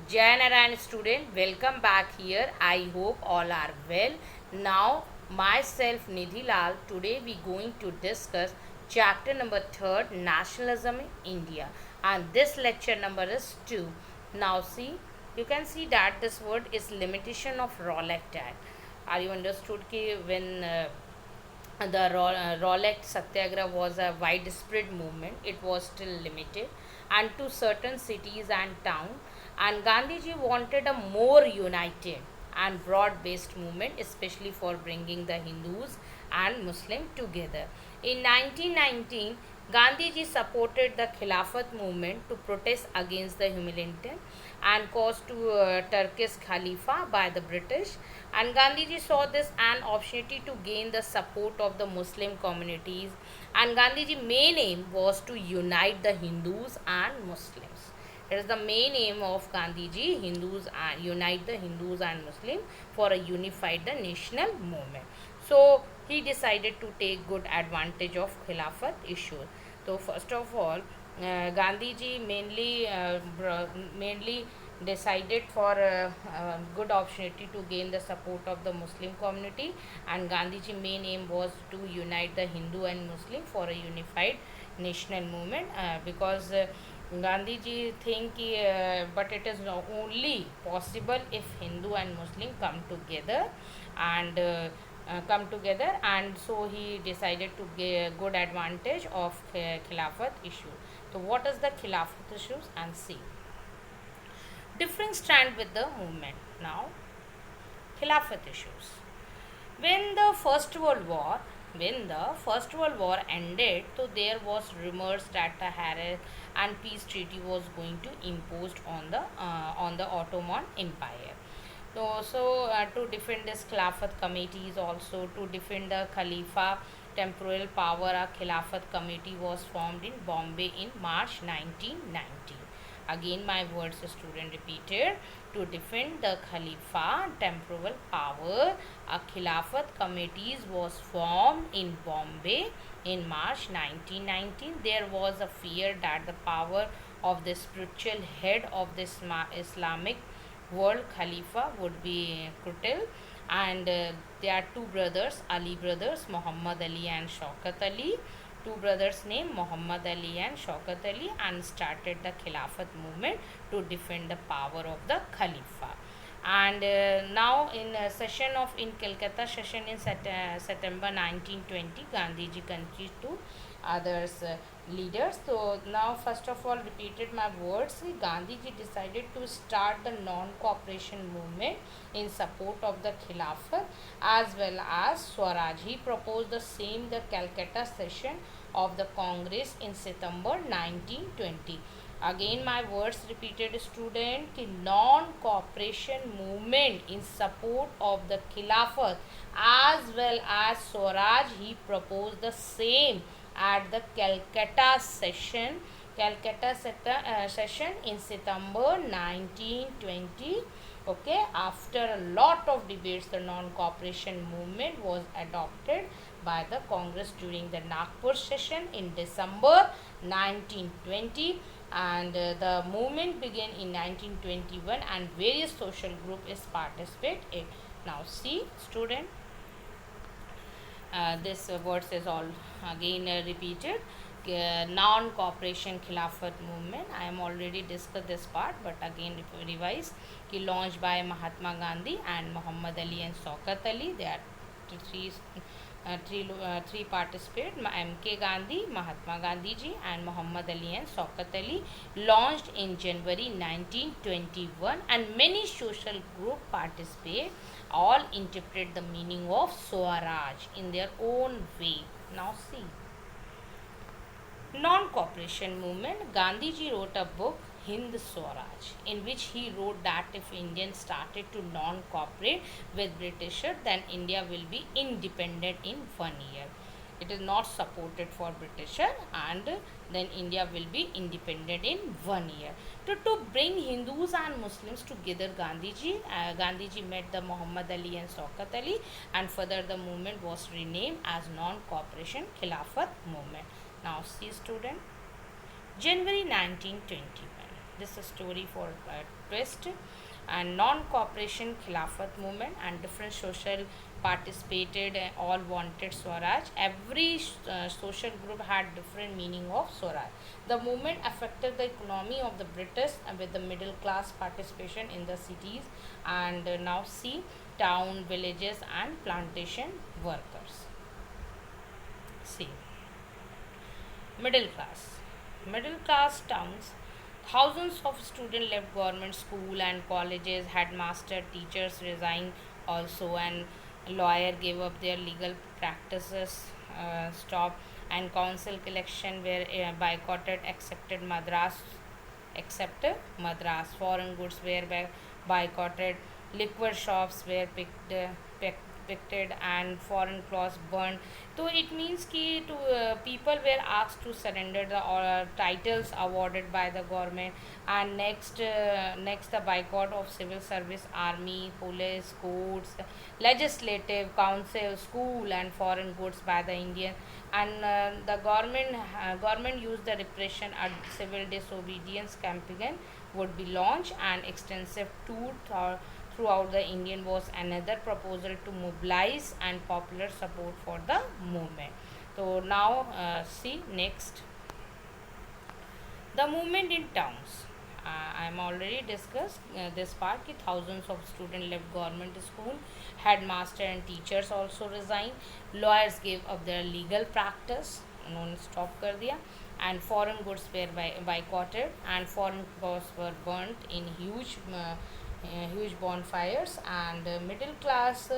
Jai Narayan student, welcome back here. I hope all are well. Now, myself Nidhi Lal, today we going to discuss chapter number 3, Nationalism in India. And this lecture number is 2. Now see, you can see that this word is limitation of Rowlatt Act. Are you understood ki when the Rowlatt Satyagraha was a widespread movement. It was still limited and to certain cities and towns. And Gandhiji wanted a more united and broad-based movement, especially for bringing the Hindus and Muslims together. In 1919, Gandhiji supported the Khilafat movement to protest against the humiliation and caused to Turkish Khalifa by the British. And Gandhiji saw this an opportunity to gain the support of the Muslim communities. And Gandhiji's main aim was to unite the Hindus and Muslims. It is the main aim of Gandhiji, Hindus and unite the Hindus and Muslims for a unified the national movement. So he decided to take good advantage of Khilafat issue. So first of all, Gandhiji mainly decided for a good opportunity to gain the support of the Muslim community, and Gandhiji main aim was to unite the Hindu and Muslim for a unified national movement because Gandhiji think but it is only possible if Hindu and Muslim and come together, and so he decided to get good advantage of Khilafat issue. So what is the Khilafat issues and see different stand with the movement. Now Khilafat issues. When the First World War ended, so there was rumors that the Harris and peace treaty was going to imposed on the Ottoman Empire. So to defend this Khilafat committees, also to defend the Khalifa temporal power, a Khilafat committee was formed in Bombay in March 1990. Again, my words student repeated. To defend the Khalifa temporal power, a Khilafat committee was formed in Bombay in March 1919. There was a fear that the power of the spiritual head of this Islamic world Khalifa would be curtailed, and there are two brothers, Ali brothers, Muhammad Ali and Shaukat Ali. Two brothers named Muhammad Ali and Shaukat Ali, and started the Khilafat movement to defend the power of the Khalifa. And now in Calcutta session in September 1920, Gandhiji continued to others leaders. So now first of all repeated my words. Gandhiji decided to start the non-cooperation movement in support of the Khilafat as well as Swaraj. He proposed the same the Calcutta session of the Congress in September 1920. Again my words repeated student. The non-cooperation movement in support of the Khilafat as well as Swaraj, he proposed the same at the Calcutta session in September 1920. Okay, after a lot of debates, the non-cooperation movement was adopted by the Congress during the Nagpur session in December 1920, and the movement began in 1921 and various social groups participate in. Now see student, this words is all again repeated. Non-cooperation Khilafat movement, I am already discussed this part, but again revise. Launched by Mahatma Gandhi and Muhammad Ali and Shaukat Ali. There are three participate, M.K. Gandhi, Mahatma Gandhi ji and Muhammad Ali and Shaukat Ali. Launched in January 1921, and many social group participate. All interpret the meaning of Swaraj in their own way. Now see, non-cooperation movement. Gandhiji wrote a book, Hind Swaraj, in which he wrote that if Indians started to non-cooperate with Britishers, then India will be independent in 1 year. It is not supported for Britisher, and then India will be independent in 1 year. To bring Hindus and Muslims together, Gandhiji met the Muhammad Ali and Shaukat Ali, and further the movement was renamed as Non-Cooperation Khilafat Movement. Now see student, January 1921. this story for a twist. And non-cooperation Khilafat movement and different social participated, all wanted Swaraj. Every social group had different meaning of Swaraj. The movement affected the economy of the British with the middle class participation in the cities, and now see town, villages and plantation workers. See, middle class. Middle class towns. Thousands of students left government school and colleges, headmaster, teachers resigned also, and lawyer gave up their legal practices, stopped, and council election were boycotted, except Madras. Foreign goods were boycotted, liquor shops were picked, picketed, and foreign clothes burned. So it means कि to people were asked to surrender the titles awarded by the government, and next the boycott of civil service, army, police, courts, legislative council, school, and foreign goods by the Indian, and the government used the repression at civil disobedience campaign would be launched, and extensive tour throughout the Indian was another proposal to mobilize and popular support for the movement. So now see next, the movement in towns. I am already discussed this part कि thousands of students left government school, headmaster and teachers also resigned, lawyers gave up their legal practice, उन्होंने stop कर दिया, and foreign goods were boycotted, and foreign clothes were burnt in huge bonfires, and middle class.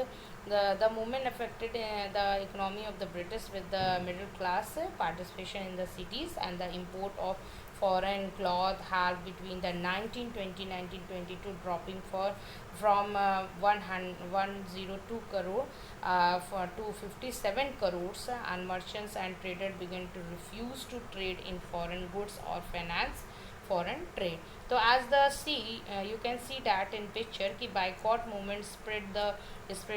The movement affected the economy of the British with the middle class participation in the cities, and the import of foreign cloth had between the 1920 1922 dropping from 102 crore to 57 crores, and merchants and traders began to refuse to trade in foreign goods or finance foreign trade. So as the see, you can see that in picture कि boycott movement spread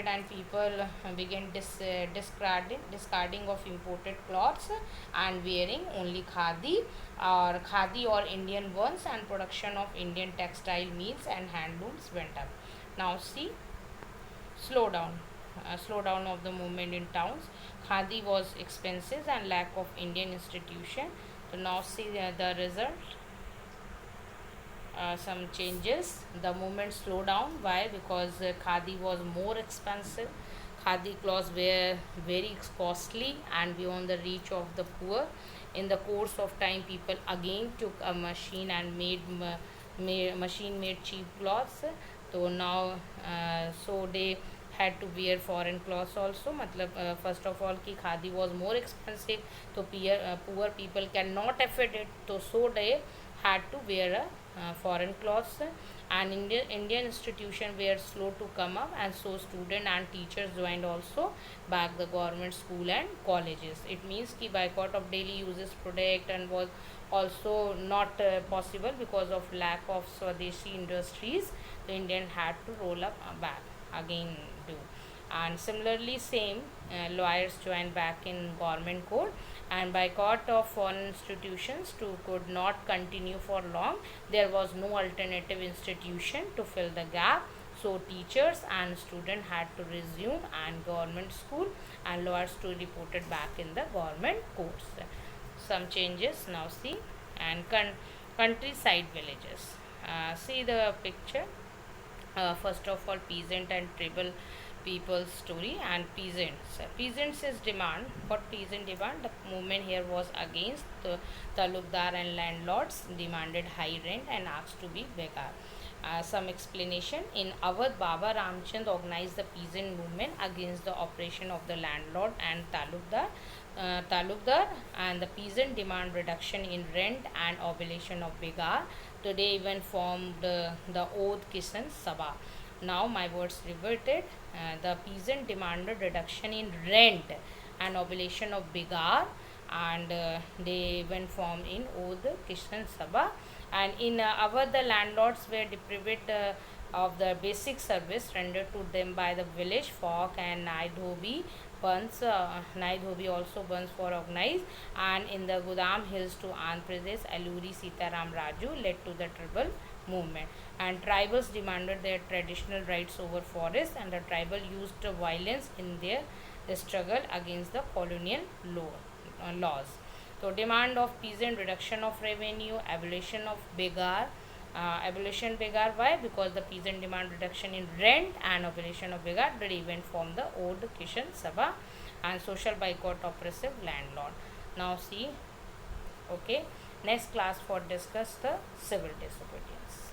and people began discarding of imported clothes and wearing only khadi or Indian ones, and production of Indian textile mills and handlooms went up. Now see, slowdown of the movement in towns. Khadi was expensive and lack of Indian institution. So now see the result. Some changes. The movement slowed down. Why? Because khadi was more expensive. Khadi clothes were very costly and beyond the reach of the poor. In the course of time, people again took a machine and machine made cheap clothes. So now so they had to wear foreign clothes also. मतलब first of all कि khadi was more expensive, so poor people cannot afford it, so they had to wear foreign clothes, and Indian institutions were slow to come up, and so students and teachers joined also back the government school and colleges. It means कि boycott of daily uses product and was also not possible because of lack of Swadeshi industries. The Indian had to roll up back again do. And similarly same lawyers joined back in government court, and boycott of foreign institutions could not continue for long. There was no alternative institution to fill the gap, so teachers and students had to resume and government school, and lawyers to reported back in the government courts. Some changes now see, and countryside villages. See the picture. First of all, peasant and tribal people's story, and peasants is demand. What peasant demand? The movement here was against the talukdar and landlords demanded high rent and asked to be begar. Some explanation. In Awadh, Baba Ramchand organized the peasant movement against the oppression of the landlord and talukdar, and the peasant demand reduction in rent and abolition of begar. Today even formed the Oath Kisan Sabha. Now my words reverted. The peasant demanded reduction in rent and abolition of begar, and they even formed in Oath Kisan Sabha. And in Awadh, the landlords were deprived of the basic service rendered to them by the village folk and Naidhobi burns, Nai Dhobi also burns for organized, and in the Godam Hills to Andhra Pradesh, Aluri Sitaram Raju led to the tribal movement. And tribals demanded their traditional rights over forests, and the tribal used violence in their struggle against the colonial laws. So, demand of peasant, reduction of revenue, abolition of begar. Abolition begar, why? Because the peasant demand reduction in rent and abolition of begar driven from the old Kishan Sabha, and social boycott oppressive landlord. Now see, okay, next class for discuss the civil disobedience.